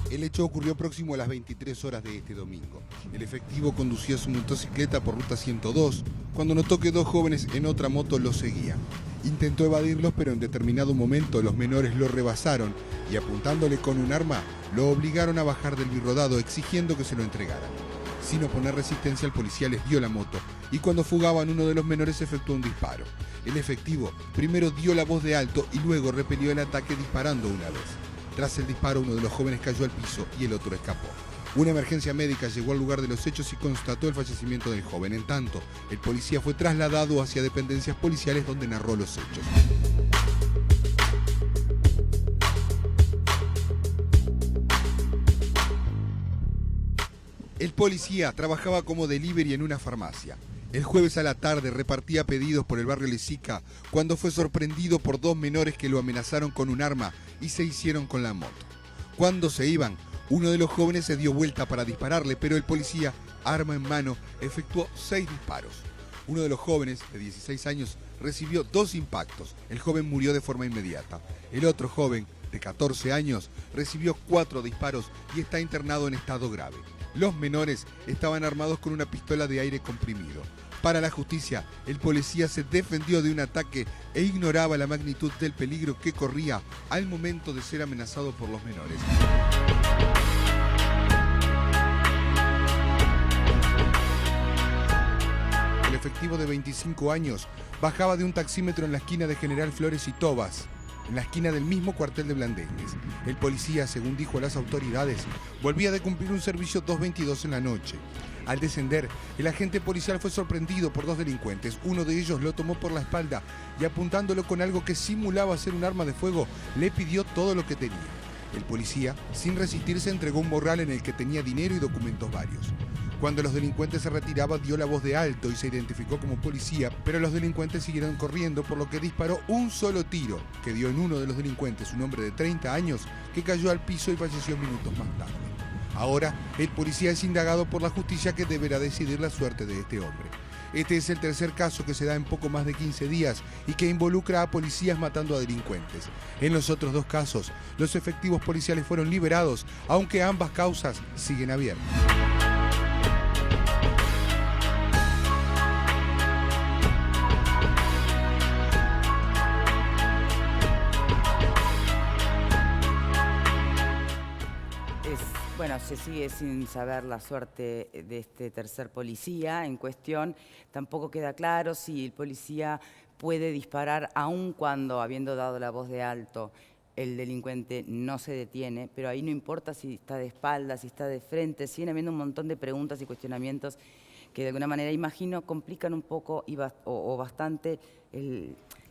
El hecho ocurrió próximo a las 23 horas de este domingo. El efectivo conducía su motocicleta por ruta 102 cuando notó que dos jóvenes en otra moto lo seguían. Intentó evadirlos, pero en determinado momento los menores lo rebasaron y apuntándole con un arma, lo obligaron a bajar del birrodado exigiendo que se lo entregaran. Sin oponer resistencia, el policía les dio la moto y cuando fugaban uno de los menores efectuó un disparo. El efectivo primero dio la voz de alto y luego repelió el ataque disparando una vez. Tras el disparo, uno de los jóvenes cayó al piso y el otro escapó. Una emergencia médica llegó al lugar de los hechos y constató el fallecimiento del joven. En tanto, el policía fue trasladado hacia dependencias policiales donde narró los hechos. El policía trabajaba como delivery en una farmacia. El jueves a la tarde repartía pedidos por el barrio Lezica cuando fue sorprendido por dos menores que lo amenazaron con un arma y se hicieron con la moto. Cuando se iban, uno de los jóvenes se dio vuelta para dispararle, pero el policía, arma en mano, efectuó 6 disparos. Uno de los jóvenes, de 16 años, recibió 2 impactos. El joven murió de forma inmediata. El otro joven, de 14 años, recibió 4 disparos y está internado en estado grave. Los menores estaban armados con una pistola de aire comprimido. Para la justicia, el policía se defendió de un ataque e ignoraba la magnitud del peligro que corría al momento de ser amenazado por los menores. El efectivo de 25 años bajaba de un taxímetro en la esquina de General Flores y Tobas, en la esquina del mismo cuartel de Blandengues. El policía, según dijo a las autoridades, volvía de cumplir un servicio 2:22 en la noche. Al descender, el agente policial fue sorprendido por 2 delincuentes. Uno de ellos lo tomó por la espalda y apuntándolo con algo que simulaba ser un arma de fuego, le pidió todo lo que tenía. El policía, sin resistirse, entregó un morral en el que tenía dinero y documentos varios. Cuando los delincuentes se retiraban, dio la voz de alto y se identificó como policía, pero los delincuentes siguieron corriendo, por lo que disparó un solo tiro, que dio en uno de los delincuentes, un hombre de 30 años, que cayó al piso y falleció minutos más tarde. Ahora, el policía es indagado por la justicia, que deberá decidir la suerte de este hombre. Este es el tercer caso que se da en poco más de 15 días y que involucra a policías matando a delincuentes. En los otros 2 casos, los efectivos policiales fueron liberados, aunque ambas causas siguen abiertas. Bueno, se sigue sin saber la suerte de este tercer policía en cuestión. Tampoco queda claro si el policía puede disparar aun cuando, habiendo dado la voz de alto, el delincuente no se detiene, pero ahí no importa si está de espaldas, si está de frente, siguen habiendo un montón de preguntas y cuestionamientos que de alguna manera, imagino, complican un poco o bastante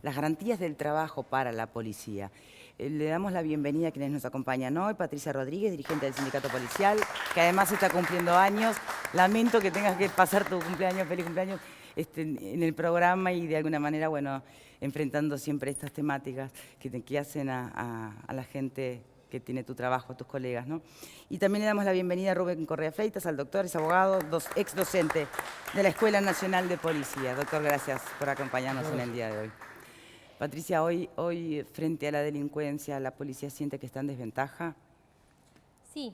las garantías del trabajo para la policía. Le damos la bienvenida a quienes nos acompañan hoy. Patricia Rodríguez, dirigente del Sindicato Policial, que además está cumpliendo años. Lamento que tengas que pasar tu cumpleaños, feliz cumpleaños, en el programa y de alguna manera, bueno, enfrentando siempre estas temáticas que hacen a la gente que tiene tu trabajo, a tus colegas, ¿no? Y también le damos la bienvenida a Rubén Correa Fleitas, al doctor, es abogado, ex docente de la Escuela Nacional de Policía. Doctor, gracias por acompañarnos en el día de hoy. Patricia, hoy frente a la delincuencia, ¿la policía siente que está en desventaja? Sí.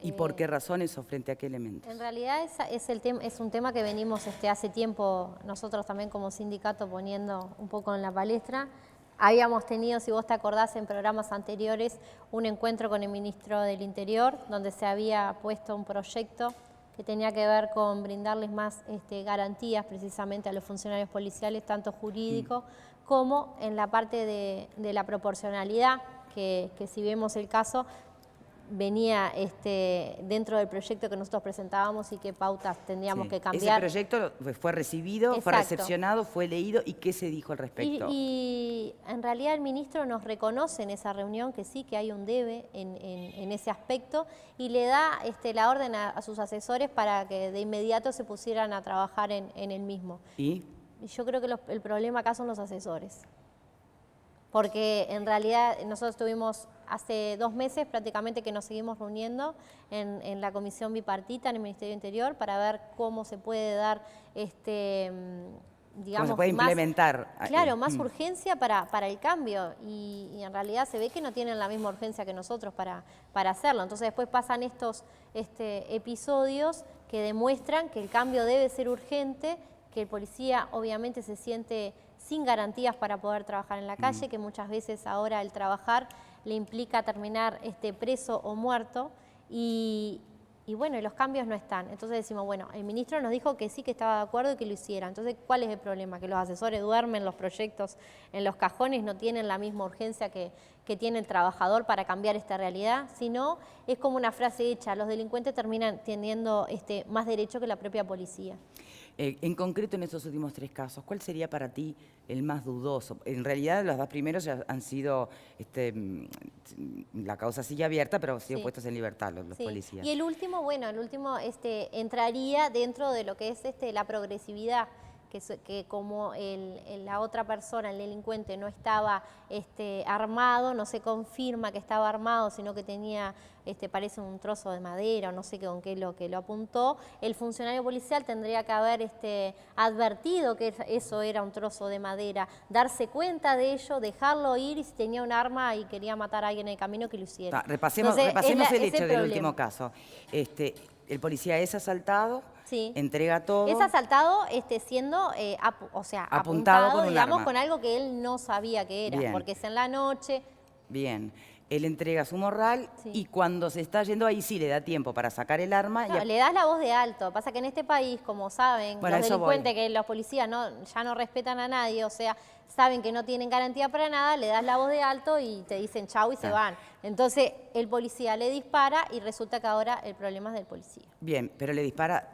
¿Y por qué razones o frente a qué elementos? En realidad es un tema que venimos hace tiempo nosotros también como sindicato poniendo un poco en la palestra. Habíamos tenido, si vos te acordás, en programas anteriores un encuentro con el ministro del Interior donde se había puesto un proyecto que tenía que ver con brindarles más garantías precisamente a los funcionarios policiales, tanto jurídico como en la parte de la proporcionalidad, que si vemos el caso, venía dentro del proyecto que nosotros presentábamos y qué pautas tendríamos que cambiar. Ese proyecto fue recibido, Exacto. Fue recepcionado, fue leído, ¿y qué se dijo al respecto? Y en realidad el ministro nos reconoce en esa reunión que sí, que hay un debe en ese aspecto y le da la orden a sus asesores para que de inmediato se pusieran a trabajar en el mismo. ¿Y? Y yo creo que el problema acá son los asesores. Porque en realidad nosotros tuvimos hace 2 meses prácticamente que nos seguimos reuniendo en la comisión bipartita en el Ministerio del Interior para ver cómo se puede dar digamos, se puede implementar. Claro, más urgencia para el cambio y en realidad se ve que no tienen la misma urgencia que nosotros para hacerlo. Entonces después pasan estos episodios que demuestran que el cambio debe ser urgente, que el policía obviamente se siente sin garantías para poder trabajar en la calle, que muchas veces ahora el trabajar le implica terminar preso o muerto y bueno, y los cambios no están. Entonces decimos, bueno, el ministro nos dijo que sí, que estaba de acuerdo y que lo hiciera. Entonces, ¿cuál es el problema? Que los asesores duermen, los proyectos en los cajones no tienen la misma urgencia que tiene el trabajador para cambiar esta realidad, sino es como una frase hecha, los delincuentes terminan teniendo más derecho que la propia policía. En concreto, en estos últimos 3 casos, ¿cuál sería para ti el más dudoso? En realidad, los 2 primeros ya han sido, la causa sigue abierta, pero han sido puestos en libertad los policías. Y el último, bueno, entraría dentro de lo que es la progresividad, que como la otra persona, el delincuente, no estaba armado, no se confirma que estaba armado, sino que tenía, parece un trozo de madera, o no sé con qué lo apuntó, el funcionario policial tendría que haber advertido que eso era un trozo de madera, darse cuenta de ello, dejarlo ir y si tenía un arma y quería matar a alguien en el camino, que lo hiciera. Repasemos el hecho del último caso. El policía es asaltado, entrega todo. Es asaltado siendo apuntado con un digamos, arma. con algo que él no sabía que era, Bien. porque es en la noche. Bien. Él entrega su morral y cuando se está yendo ahí sí le da tiempo para sacar el arma. No, le das la voz de alto. Pasa que en este país, como saben, Bueno, los delincuentes, que los policías ya no respetan a nadie, o sea, saben que no tienen garantía para nada, le das la voz de alto y te dicen chau y se van. Entonces el policía le dispara y resulta que ahora el problema es del policía. Bien, pero le dispara,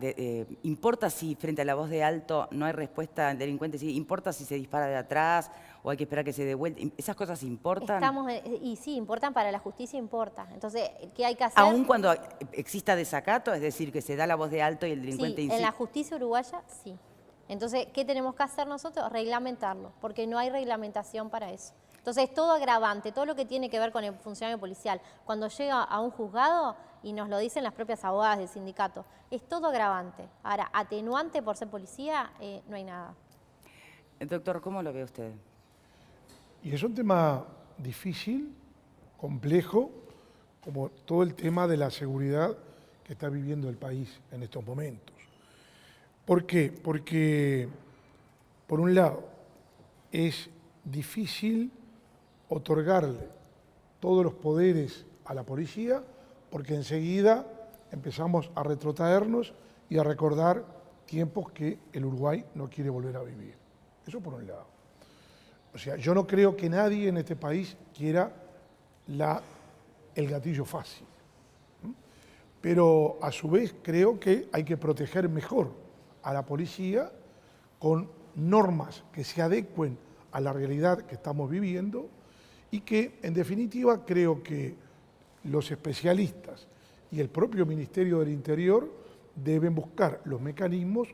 ¿importa si frente a la voz de alto no hay respuesta del delincuente? ¿Importa si se dispara de atrás o hay que esperar que se dé vuelta? ¿Esas cosas importan? Y sí, importan para la justicia, importa. Entonces, ¿qué hay que hacer? Aún cuando exista desacato, es decir, que se da la voz de alto y el delincuente insiste. En la justicia uruguaya, sí. Entonces, ¿qué tenemos que hacer nosotros? Reglamentarlo, porque no hay reglamentación para eso. Entonces, todo agravante, todo lo que tiene que ver con el funcionario policial, cuando llega a un juzgado, y nos lo dicen las propias abogadas del sindicato, es todo agravante. Ahora, atenuante por ser policía, no hay nada. Doctor, ¿cómo lo ve usted? Y es un tema difícil, complejo, como todo el tema de la seguridad que está viviendo el país en estos momentos. ¿Por qué? Porque, por un lado, es difícil otorgarle todos los poderes a la policía, porque enseguida empezamos a retrotraernos y a recordar tiempos que el Uruguay no quiere volver a vivir. Eso por un lado. O sea, yo no creo que nadie en este país quiera el gatillo fácil. Pero a su vez creo que hay que proteger mejor a la policía con normas que se adecuen a la realidad que estamos viviendo y que, en definitiva, creo que los especialistas y el propio Ministerio del Interior deben buscar los mecanismos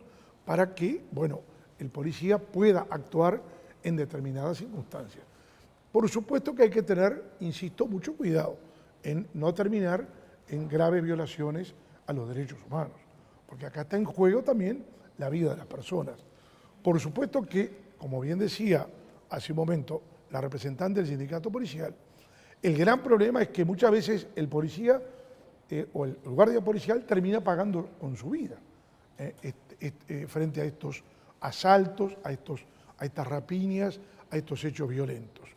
para que, bueno, el policía pueda actuar en determinadas circunstancias. Por supuesto que hay que tener, insisto, mucho cuidado en no terminar en graves violaciones a los derechos humanos, porque acá está en juego también la vida de las personas. Por supuesto que, como bien decía hace un momento la representante del sindicato policial, el gran problema es que muchas veces el policía o el guardia policial termina pagando con su vida frente a estos asaltos, a estas rapiñas, a estos hechos violentos.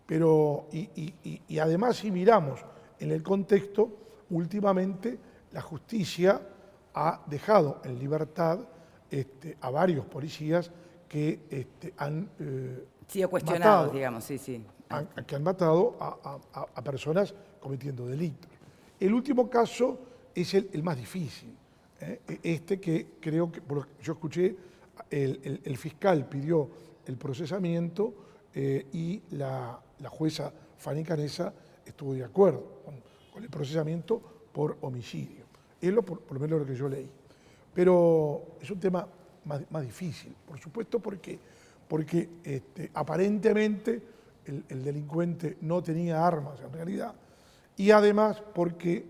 Pero, y además, si miramos en el contexto, últimamente la justicia ha dejado en libertad a varios policías que han sido cuestionados, digamos, sí. Que han matado a personas cometiendo delitos. El último caso es el más difícil, que creo que, yo escuché, el fiscal pidió el procesamiento y la jueza Fanny Canessa estuvo de acuerdo con el procesamiento por homicidio. Es por lo menos lo que yo leí. Pero es un tema más difícil, por supuesto, porque aparentemente el delincuente no tenía armas en realidad, y además porque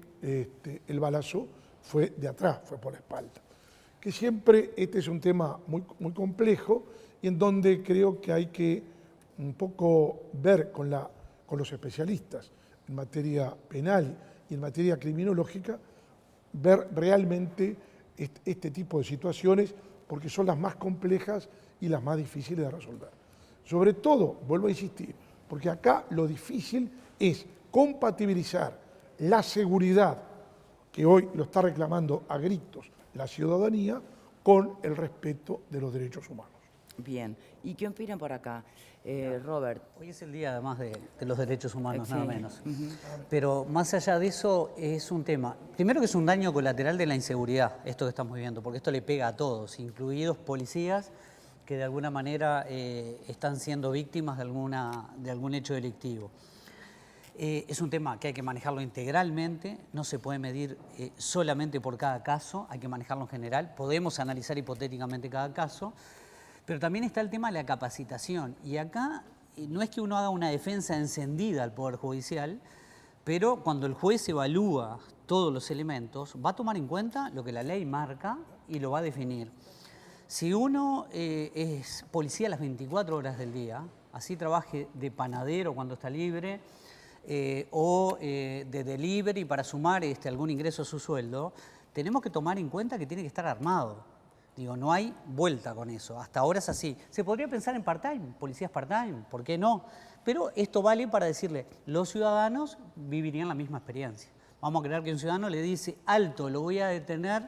el balazo fue de atrás, fue por la espalda. Que siempre este es un tema muy complejo y en donde creo que hay que un poco ver con los especialistas en materia penal y en materia criminológica, ver realmente este tipo de situaciones, porque son las más complejas y las más difíciles de resolver. Sobre todo, vuelvo a insistir, porque acá lo difícil es compatibilizar la seguridad, que hoy lo está reclamando a gritos la ciudadanía, con el respeto de los derechos humanos. Bien. ¿Y qué opinan por acá? Robert. Hoy es el día además de los derechos humanos, Sí. nada menos. Pero más allá de eso es un tema, primero que es un daño colateral de la inseguridad, esto que estamos viviendo, porque esto le pega a todos, incluidos policías que de alguna manera están siendo víctimas de algún hecho delictivo. Es un tema que hay que manejarlo integralmente, no se puede medir solamente por cada caso, hay que manejarlo en general, podemos analizar hipotéticamente cada caso, pero también está el tema de la capacitación. Y acá no es que uno haga una defensa encendida al Poder Judicial, pero cuando el juez evalúa todos los elementos, va a tomar en cuenta lo que la ley marca y lo va a definir. Si uno es policía las 24 horas del día, así trabaje de panadero cuando está libre, o de delivery para sumar algún ingreso a su sueldo, tenemos que tomar en cuenta que tiene que estar armado. Digo, no hay vuelta con eso. Hasta ahora es así. Se podría pensar en part-time, policías part-time, ¿por qué no? Pero esto vale para decirle, los ciudadanos vivirían la misma experiencia. Vamos a creer que un ciudadano le dice, alto, lo voy a detener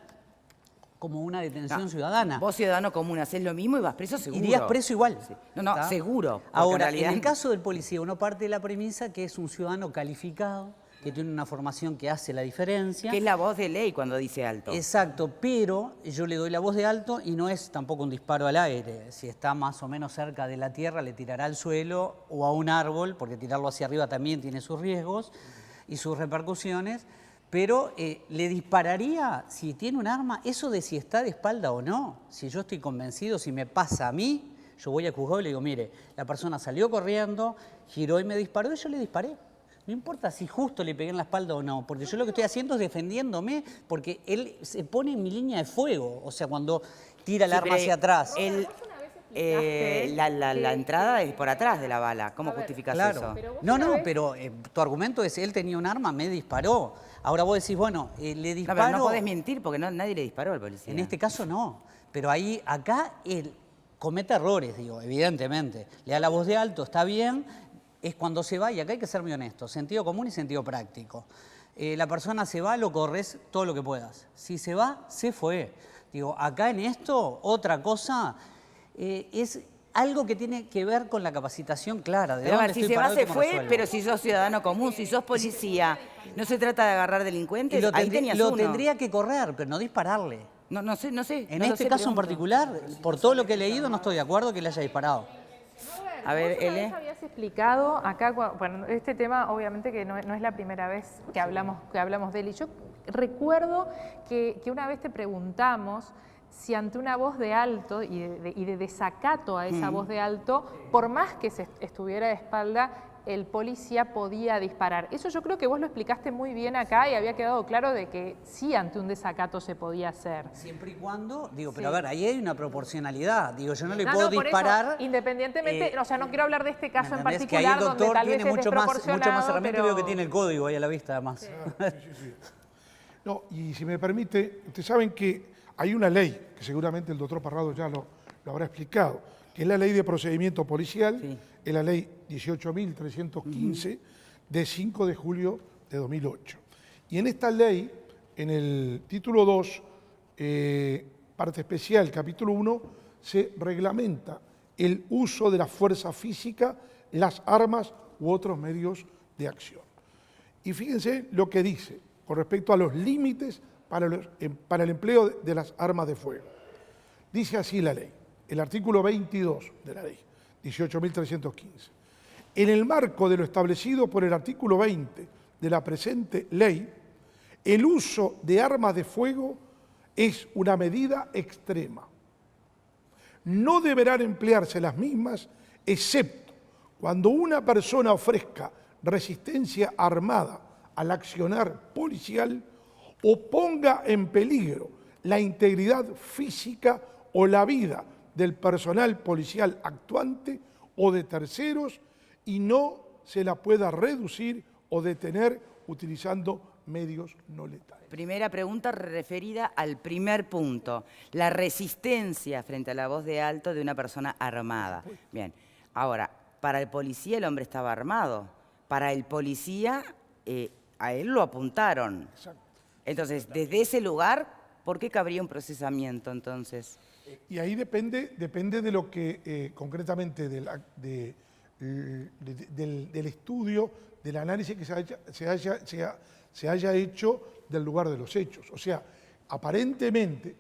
como una detención ciudadana. Vos, ciudadano común, hacés lo mismo y vas preso seguro. Irías preso igual. Sí. No, ¿Está? seguro. Ahora, en el caso del policía, uno parte de la premisa que es un ciudadano calificado, que tiene una formación que hace la diferencia. Que es la voz de ley cuando dice alto. Exacto, pero yo le doy la voz de alto y no es tampoco un disparo al aire. Si está más o menos cerca de la tierra, le tirará al suelo o a un árbol, porque tirarlo hacia arriba también tiene sus riesgos y sus repercusiones. Pero le dispararía, si tiene un arma, eso de si está de espalda o no. Si yo estoy convencido, si me pasa a mí, yo voy al juzgado y le digo, mire, la persona salió corriendo, giró y me disparó y yo le disparé. No importa si justo le pegué en la espalda o no, porque yo lo que estoy haciendo es defendiéndome, porque él se pone en mi línea de fuego, o sea, cuando tira el arma hacia atrás. La entrada es por atrás de la bala. ¿Cómo justificás Claro. eso? Pero tu argumento es, él tenía un arma, me disparó. Ahora vos decís, bueno, le No, disparó. pero no podés mentir porque nadie le disparó al policía. En este caso no, pero acá él comete errores, digo, evidentemente. Le da la voz de alto, está bien, es cuando se va, y acá hay que ser muy honestos, sentido común y sentido práctico. La persona se va, lo corres todo lo que puedas. Si se va, se fue. Digo, acá en esto, otra cosa, es algo que tiene que ver con la capacitación clara. De Pero a dónde ver, si estoy se va, parado y se cómo fue, resuelvo. pero si sos ciudadano común, si sos policía, no se trata de agarrar delincuentes, ahí tenías lo uno. tendría que correr, pero no dispararle. No sé. En no lo este sé, caso en pregunto. particular, por todo lo que he leído, no estoy de acuerdo que le haya disparado. A ver, Vos una Ele. vez habías explicado acá, bueno, este tema obviamente que no es la primera vez que hablamos de él, y yo recuerdo que una vez te preguntamos si ante una voz de alto y de desacato a esa voz de alto, por más que se estuviera de espalda, el policía podía disparar. Eso yo creo que vos lo explicaste muy bien acá y había quedado claro de que sí ante un desacato se podía hacer. Siempre y cuando, digo, Sí. pero a ver, ahí hay una proporcionalidad. Digo, yo no le No, puedo no, por disparar. eso, independientemente, o sea, no quiero hablar de este caso en ¿me entendés? Que ahí particular, el donde doctor tal vez tiene es mucho más desproporcionado, herramientas, pero... veo que tiene el código ahí a la vista, además. Sí. No, y si me permite, ustedes saben que hay una ley, que seguramente el doctor Parrado ya lo habrá explicado, que es la Ley de Procedimiento Policial, Sí. es la Ley 18.315 de 5 de julio de 2008. Y en esta ley, en el título 2, parte especial, capítulo 1, se reglamenta el uso de la fuerza física, las armas u otros medios de acción. Y fíjense lo que dice con respecto a los límites para el empleo de las armas de fuego. Dice así la ley, el artículo 22 de la ley, 18.315. En el marco de lo establecido por el artículo 20 de la presente ley, el uso de armas de fuego es una medida extrema. No deberán emplearse las mismas, excepto cuando una persona ofrezca resistencia armada al accionar policial o ponga en peligro la integridad física o la vida del personal policial actuante o de terceros y no se la pueda reducir o detener utilizando medios no letales. Primera pregunta referida al primer punto, la resistencia frente a la voz de alto de una persona armada. Bien, ahora, para el policía el hombre estaba armado, para el policía a él lo apuntaron. Exacto. Entonces, desde ese lugar, ¿por qué cabría un procesamiento entonces? Y ahí depende de lo que concretamente del estudio, del análisis que se haya hecho del lugar de los hechos. O sea, aparentemente,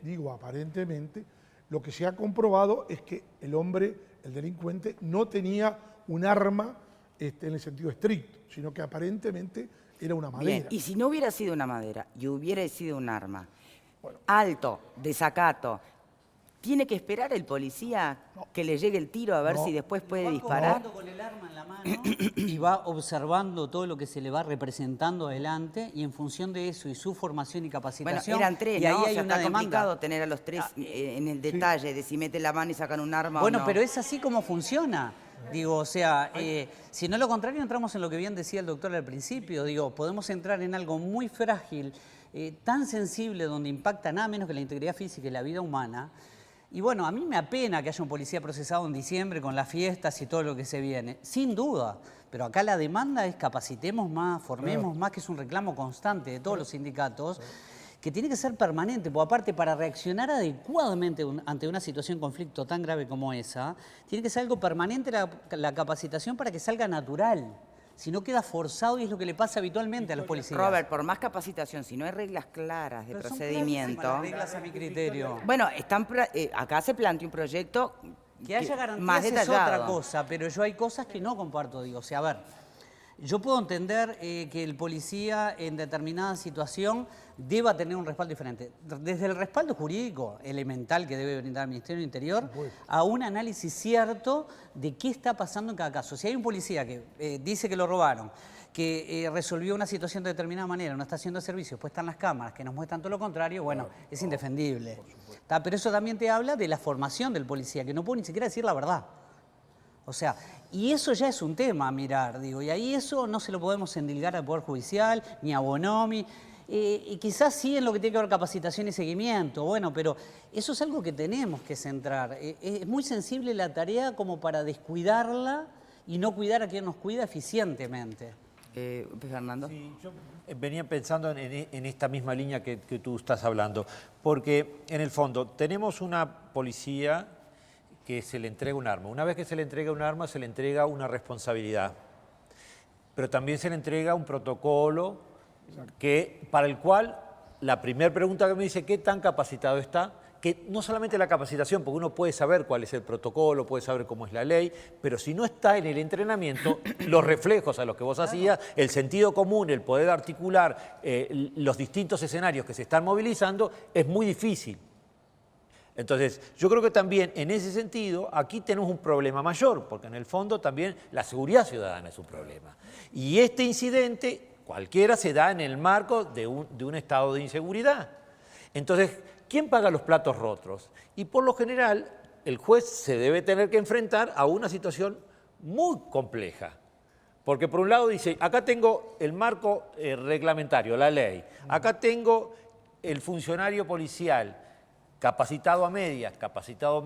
lo que se ha comprobado es que el hombre, el delincuente, no tenía un arma en el sentido estricto, sino que aparentemente era una madera. Bien, y si no hubiera sido una madera y hubiera sido un arma, alto, desacato, ¿tiene que esperar el policía que le llegue el tiro a ver si después puede disparar? Con el arma en la mano y va observando todo lo que se le va representando adelante y en función de eso y su formación y Bueno, capacitación. eran tres, y ahí ¿no? hay O sea, una está demanda. complicado tener a los tres en el detalle de si meten la mano y sacan un arma Bueno, o no. pero es así como funciona. Digo, o sea, si no lo contrario entramos en lo que bien decía el doctor al principio. Digo, podemos entrar en algo muy frágil, tan sensible, donde impacta nada menos que la integridad física y la vida humana. Y bueno, a mí me apena que haya un policía procesado en diciembre con las fiestas y todo lo que se viene, sin duda. Pero acá la demanda es capacitemos más, formemos más, que es un reclamo constante de todos los sindicatos, que tiene que ser permanente, porque aparte para reaccionar adecuadamente ante una situación de conflicto tan grave como esa, tiene que ser algo permanente la capacitación para que salga natural. Si no queda forzado y es lo que le pasa habitualmente a los policías. Robert, por más capacitación, si no hay reglas claras de Pero son procedimiento... clarísimas las reglas a mi criterio. Bueno, acá se plantea un proyecto Que haya garantías más es detallado. otra cosa, pero yo hay cosas que no comparto, digo. O sea, a ver, yo puedo entender que el policía en determinada situación deba tener un respaldo diferente. Desde el respaldo jurídico elemental que debe brindar el Ministerio del Interior a un análisis cierto de qué está pasando en cada caso. Si hay un policía que dice que lo robaron, que resolvió una situación de determinada manera, no está haciendo servicio, después están las cámaras que nos muestran todo lo contrario, bueno, es indefendible. Pero eso también te habla de la formación del policía, que no puede ni siquiera decir la verdad. O sea, y eso ya es un tema a mirar, digo, y ahí eso no se lo podemos endilgar al Poder Judicial, ni a Bonomi, y quizás sí en lo que tiene que ver capacitación y seguimiento, bueno, pero eso es algo que tenemos que centrar. Es muy sensible la tarea como para descuidarla y no cuidar a quien nos cuida eficientemente. Fernando. Sí, yo venía pensando en esta misma línea que tú estás hablando, porque en el fondo tenemos una policía que se le entrega un arma. Una vez que se le entrega un arma, se le entrega una responsabilidad, pero también se le entrega un protocolo para el cual la primera pregunta que me dice, ¿qué tan capacitado está? Que no solamente la capacitación, porque uno puede saber cuál es el protocolo, puede saber cómo es la ley, pero si no está en el entrenamiento, los reflejos a los que vos hacías, el sentido común, el poder articular los distintos escenarios que se están movilizando, es muy difícil. Entonces, yo creo que también en ese sentido, aquí tenemos un problema mayor, porque en el fondo también la seguridad ciudadana es un problema. Y este incidente, cualquiera, se da en el marco de un estado de inseguridad. Entonces, ¿quién paga los platos rotos? Y por lo general, el juez se debe tener que enfrentar a una situación muy compleja. Porque por un lado dice, acá tengo el marco reglamentario, la ley. Acá tengo el funcionario policial, capacitado a medias, capacitado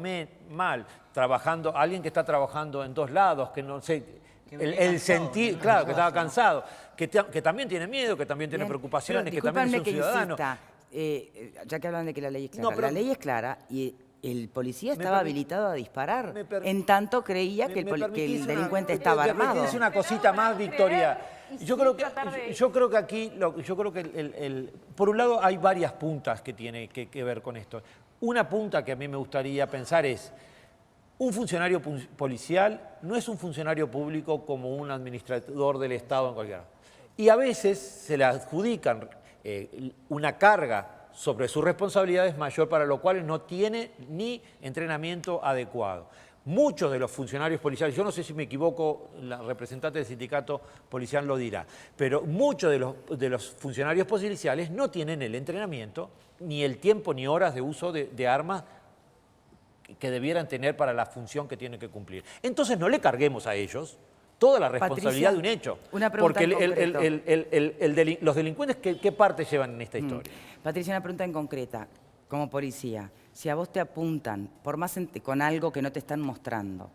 mal, trabajando, alguien que está trabajando en dos lados, que no sé, el sentir, claro, que estaba cansado, que también tiene miedo, que también tiene preocupaciones, que también es un ciudadano. Ya que hablan de que la ley es clara, la ley es clara y el policía estaba habilitado a disparar, en tanto creía que el delincuente estaba armado. Es una cosita más, Victoria. Yo creo que aquí, por un lado hay varias puntas que tienen que ver con esto. Una punta que a mí me gustaría pensar es, un funcionario policial no es un funcionario público como un administrador del Estado en cualquier. Y a veces se le adjudican una carga sobre sus responsabilidades mayor, para lo cual no tiene ni entrenamiento adecuado. Muchos de los funcionarios policiales, yo no sé si me equivoco, la representante del sindicato policial lo dirá, pero muchos de los funcionarios policiales no tienen el entrenamiento, ni el tiempo ni horas de uso de armas que debieran tener para la función que tienen que cumplir. Entonces no le carguemos a ellos toda la responsabilidad de un hecho. Una pregunta porque en concreto. los delincuentes, ¿qué parte llevan en esta historia? Patricia, una pregunta en concreta. Como policía, si a vos te apuntan con algo que no te están mostrando,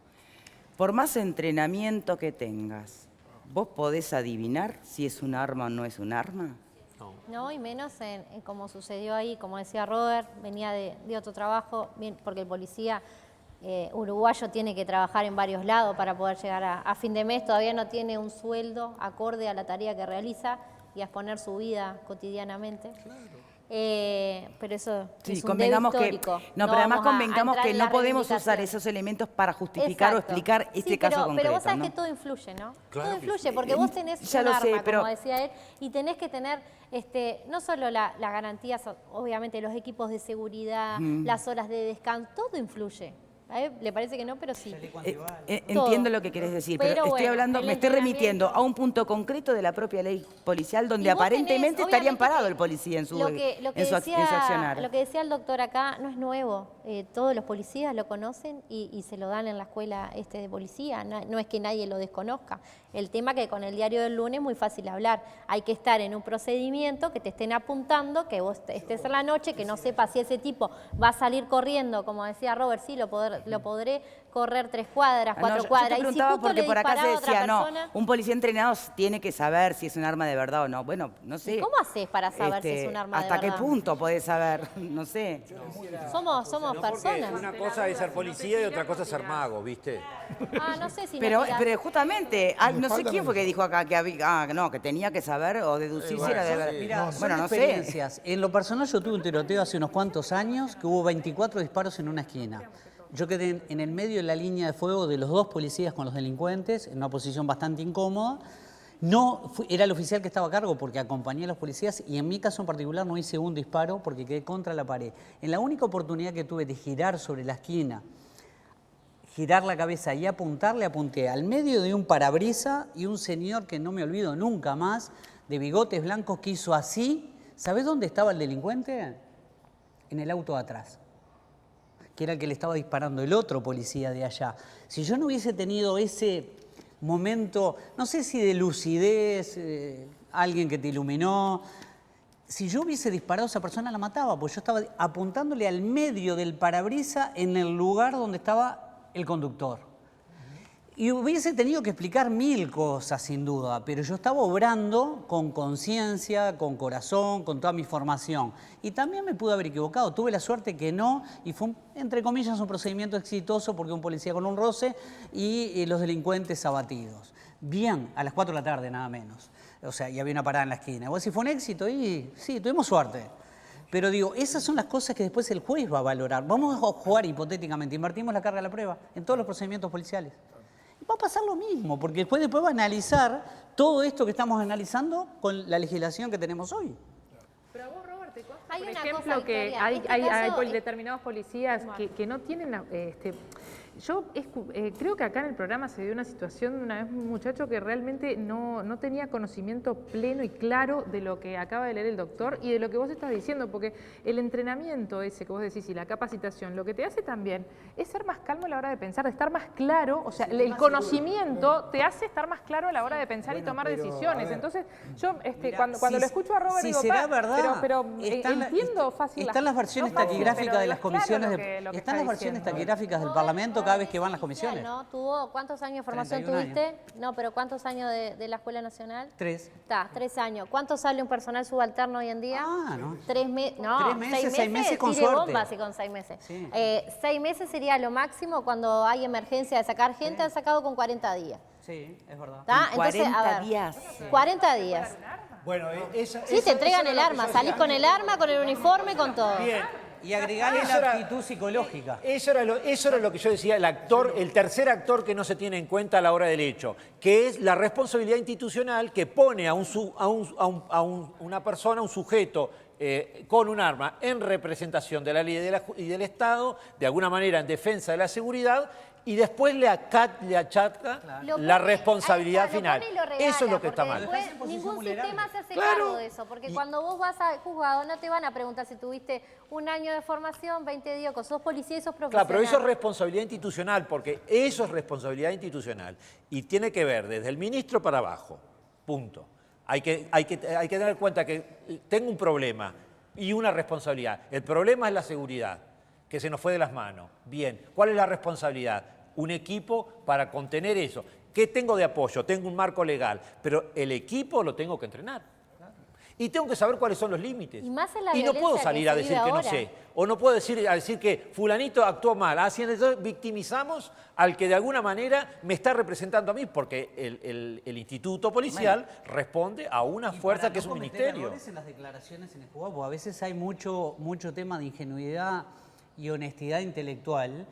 por más entrenamiento que tengas, ¿vos podés adivinar si es un arma o no es un arma? No, y menos en como sucedió ahí, como decía Robert, venía de otro trabajo, porque el policía uruguayo tiene que trabajar en varios lados para poder llegar a fin de mes, todavía no tiene un sueldo acorde a la tarea que realiza y a exponer su vida cotidianamente. Pero eso Sí, es un convengamos debe que histórico. no, pero además vamos a convengamos entrar que en no la podemos usar reivindicación. esos elementos para justificar o Exacto. explicar Sí, este caso concreto. Pero vos sabés ¿no? que todo influye, ¿no? Claro Todo que influye, sí. porque vos tenés Ya un lo arma, sé, pero- como decía él, y tenés que tener no solo las garantías, obviamente los equipos de seguridad, las horas de descanso, todo influye. ¿A él le parece que no? Pero sí. Entiendo lo que querés decir, pero Pero estoy bueno, hablando, el me estoy remitiendo entrenamiento. a un punto concreto de la propia ley policial donde Y vos aparentemente tenés, estaría obviamente, amparado que el policía en su accionar. Lo que decía el doctor acá no es nuevo. Todos los policías lo conocen y se lo dan en la escuela de policía. No es que nadie lo desconozca. El tema que con el diario del lunes es muy fácil hablar. Hay que estar en un procedimiento, que te estén apuntando, que vos estés en la noche, que no sepas si ese tipo va a salir corriendo, como decía Robert, sí, lo podré correr 3 cuadras, 4 Yo cuadras. te Y si preguntaba justo porque le por acá se disparaba a otra decía, no, persona, un policía entrenado tiene que saber si es un arma de verdad o no. Bueno, no sé. ¿cómo haces para saber si es un arma de ¿Hasta verdad? qué punto podés saber? No sé. Somos personas. Una cosa es ser policía y otra cosa es ser mago, ¿viste? No sé si Pero, me tirás. pero justamente, no sé falta quién fue que dijo acá que había, que tenía que saber o deducir si era de verdad. Mira, Bueno, son no sé. experiencias. En lo personal yo tuve un tiroteo hace unos cuantos años que hubo 24 disparos en una esquina. Yo quedé en el medio de la línea de fuego de los 2 policías con los delincuentes, en una posición bastante incómoda. Era el oficial que estaba a cargo porque acompañé a los policías y en mi caso en particular no hice un disparo porque quedé contra la pared. En la única oportunidad que tuve de girar sobre la esquina, girar la cabeza y apuntarle, apunté al medio de un parabrisa y un señor que no me olvido nunca más, de bigotes blancos, que hizo así. ¿Sabés dónde estaba el delincuente? En el auto de atrás, que era el que le estaba disparando el otro policía de allá. Si yo no hubiese tenido ese momento, no sé si de lucidez, alguien que te iluminó, si yo hubiese disparado a esa persona la mataba, porque yo estaba apuntándole al medio del parabrisa en el lugar donde estaba el conductor. Y hubiese tenido que explicar 1000 cosas, sin duda, pero yo estaba obrando con conciencia, con corazón, con toda mi formación. Y también me pude haber equivocado. Tuve la suerte que no, y fue, entre comillas, un procedimiento exitoso porque un policía con un roce y los delincuentes abatidos. Bien, a las 4 de la tarde, nada menos. O sea, y había una parada en la esquina. Vos decís, ¿fue un éxito? Y sí, tuvimos suerte. Pero digo, esas son las cosas que después el juez va a valorar. Vamos a jugar hipotéticamente, invertimos la carga de la prueba en todos los procedimientos policiales. Va a pasar lo mismo, porque el juez después va a analizar todo esto que estamos analizando con la legislación que tenemos hoy. Pero a vos, Robert, te consta, Hay por una ejemplo, cosa, que Victoria, hay, este hay caso determinados policías que no tienen... Yo creo que acá en el programa se dio una situación de una vez un muchacho que realmente no tenía conocimiento pleno y claro de lo que acaba de leer el doctor y de lo que vos estás diciendo, porque el entrenamiento ese que vos decís y la capacitación, lo que te hace también es ser más calmo a la hora de pensar, de estar más claro, o sea, el conocimiento te hace estar más claro a la hora de pensar y tomar decisiones. Entonces, yo cuando lo escucho a Robert digo, será verdad, pero entiendo fácil. Están las versiones taquigráficas de las comisiones, están las versiones taquigráficas taquigráficas del Parlamento cada vez que van las comisiones. ¿No? ¿Cuántos años de formación 31 tuviste? No, pero ¿cuántos años de la Escuela Nacional? 3. Está, 3 años. ¿Cuánto sale un personal subalterno hoy en día? No. 3 meses. No, 3 meses, 6 meses con tire suerte. bombas y con 6 meses. Sí. 6 meses sería lo máximo cuando hay emergencia de sacar gente, han sacado con 40 días. Sí, es verdad. ¿Está? Con 40 días. 40 días. Bueno, Sí, te entregan el arma, salís con el arma, con el uniforme, con todo. Bien. Y agregarle Eso la era- actitud psicológica. Eso era lo que yo decía, el tercer actor que no se tiene en cuenta a la hora del hecho, que es la responsabilidad institucional que pone a una persona, un sujeto con un arma en representación de la ley y del Estado, de alguna manera en defensa de la seguridad, y después le achaca la responsabilidad final. Eso es lo que está mal. Después, ningún sistema se hace Claro. cargo de eso, porque cuando vos vas al juzgado no te van a preguntar si tuviste un año de formación, 20 días, sos policía y sos profesional. Claro, pero eso es responsabilidad institucional, porque eso es responsabilidad institucional y tiene que ver desde el ministro para abajo, punto. Hay que tener en cuenta que tengo un problema y una responsabilidad. El problema es la seguridad, que se nos fue de las manos. Bien, ¿cuál es la responsabilidad? Un equipo para contener eso. ¿Qué tengo de apoyo? Tengo un marco legal, pero el equipo lo tengo que entrenar. Y tengo que saber cuáles son los límites. Y más en la no puedo violencia salir que a se decir vive que no ahora. sé. O no puedo decir que fulanito actuó mal. Entonces victimizamos al que de alguna manera me está representando a mí, porque el instituto policial responde a una fuerza que es un ministerio. Errores en las declaraciones en el juzgado, porque a veces hay mucho tema de ingenuidad y honestidad intelectual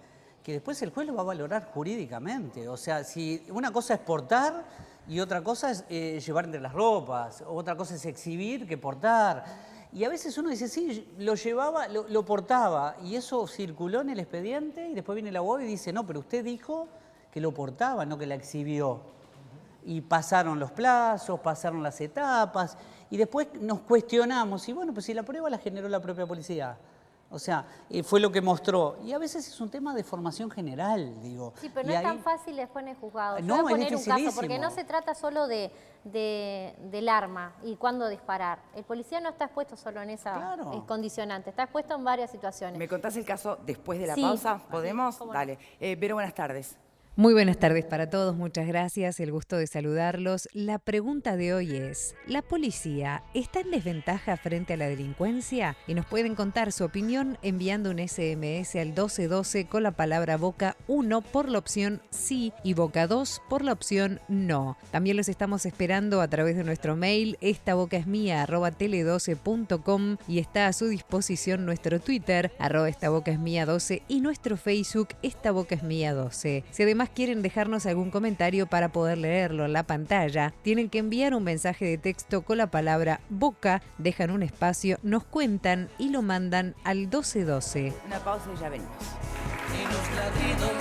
que después el juez lo va a valorar jurídicamente. O sea, si una cosa es portar y otra cosa es llevar entre las ropas, otra cosa es exhibir que portar. Y a veces uno dice, sí, lo llevaba, lo portaba, y eso circuló en el expediente, y después viene el abogado y dice, no, pero usted dijo que lo portaba, no que la exhibió. Y pasaron los plazos, pasaron las etapas, y después nos cuestionamos, y bueno, pues si la prueba la generó la propia policía. O sea, fue lo que mostró. Y a veces es un tema de formación general, digo. Sí, pero no es tan fácil después en el juzgado. Yo No, voy a poner es un caso, porque dificilísimo. no se trata solo del arma y cuándo disparar. El policía no está expuesto solo en esa Claro. condicionante, está expuesto en varias situaciones. ¿Me contás el caso después de la Sí. pausa? ¿Podemos? cómo no. Dale. Vero, buenas tardes. Muy buenas tardes para todos, muchas gracias, el gusto de saludarlos. La pregunta de hoy es, ¿la policía está en desventaja frente a la delincuencia? Y nos pueden contar su opinión enviando un SMS al 1212 con la palabra Boca 1 por la opción sí y Boca 2 por la opción no. También los estamos esperando a través de nuestro mail estabocaesmia@tele12.com y está a su disposición nuestro Twitter @estabocaesmia12 y nuestro Facebook estabocaesmia12. Si además quieren dejarnos algún comentario para poder leerlo en la pantalla, tienen que enviar un mensaje de texto con la palabra Boca, dejan un espacio, nos cuentan y lo mandan al 1212. Una pausa y ya venimos. Y los ladridos